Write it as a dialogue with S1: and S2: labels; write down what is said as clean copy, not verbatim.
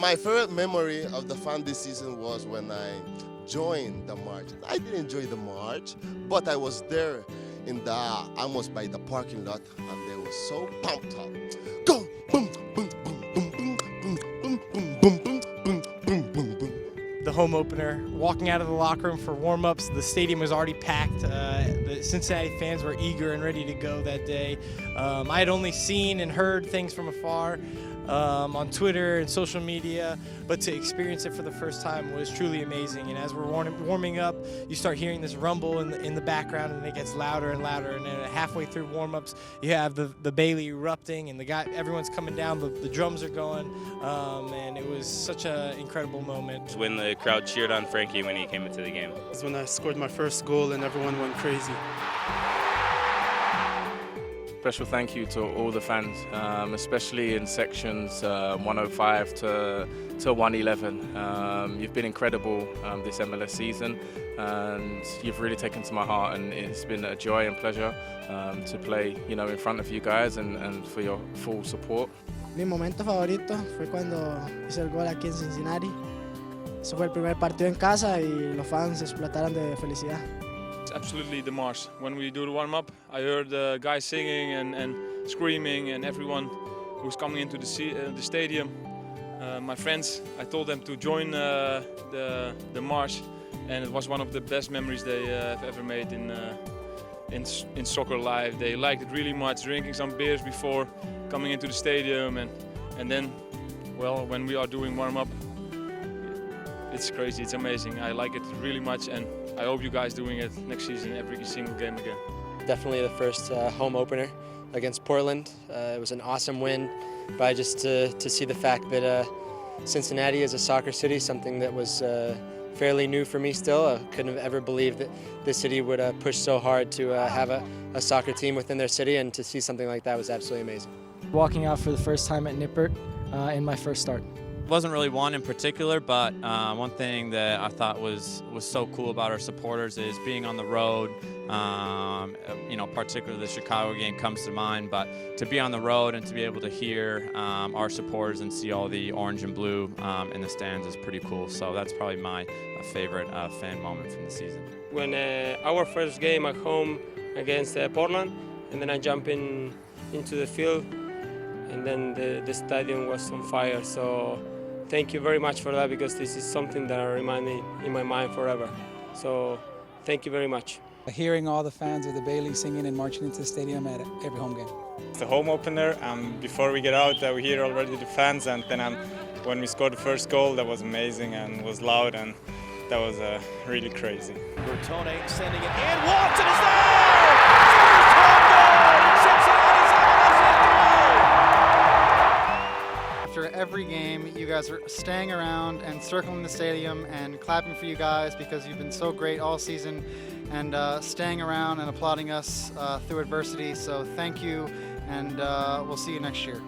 S1: My favorite memory of the fan this season was when I joined the march. I didn't enjoy the march, but I was there in the almost by the parking lot, and they were so pumped up. Go boom boom boom boom boom boom boom boom boom boom boom boom boom.
S2: The home opener, walking out of the locker room for warm-ups, the stadium was already packed. The Cincinnati fans were eager and ready to go that day. I had only seen and heard things from afar on Twitter and social media, but to experience it for the first time was truly amazing. And as we're warming up, you start hearing this rumble in the background, and it gets louder and louder. And then halfway through warm-ups, you have the Bailey erupting, and everyone's coming down. The drums are going, and it was such an incredible moment.
S3: When the crowd cheered on Frankie when he came into the game.
S4: It's when I scored my first goal and everyone went crazy.
S5: Special thank you to all the fans, especially in sections 105 to 111. You've been incredible this MLS season, and you've really taken to my heart, and it's been a joy and pleasure to play, in front of you guys and for your full support.
S6: Mi momento favorito fue cuando hice el gol aquí en Cincinnati. Ese fue el primer partido en casa y los fans explotaron de felicidad.
S7: Absolutely the march. When we do the warm-up, I heard the guys singing and screaming, and everyone who's coming into the stadium. My friends, I told them to join the march, and it was one of the best memories they have ever made in soccer life. They liked it really much, drinking some beers before coming into the stadium, and then, well, when we are doing warm-up, it's crazy, it's amazing. I like it really much, and I hope you guys doing it next season, every single game again.
S8: Definitely the first home opener against Portland. It was an awesome win, but just to see the fact that Cincinnati is a soccer city, something that was fairly new for me still. I couldn't have ever believed that this city would push so hard to have a soccer team within their city, and to see something like that was absolutely amazing.
S6: Walking out for the first time at Nippert in my first start.
S9: Wasn't really one in particular, but one thing that I thought was so cool about our supporters is being on the road. Particularly the Chicago game comes to mind, but to be on the road and to be able to hear our supporters and see all the orange and blue in the stands is pretty cool. So that's probably my favorite fan moment from the season.
S10: When our first game at home against Portland, and then I jump into the field, and then the stadium was on fire. So thank you very much for that, because this is something that I remind me in my mind forever. So thank you very much.
S11: Hearing all the fans of the Bailey singing and marching into the stadium at every home game.
S12: It's the home opener, before we get out we hear already the fans, and then when we scored the first goal, that was amazing and was loud, and that was really crazy.
S13: Bertone sending it in, walks, and it's there! First home goal! Cincinnati's
S14: After every game, you guys are staying around and circling the stadium and clapping for you guys, because you've been so great all season, and staying around and applauding us through adversity. So thank you, and we'll see you next year.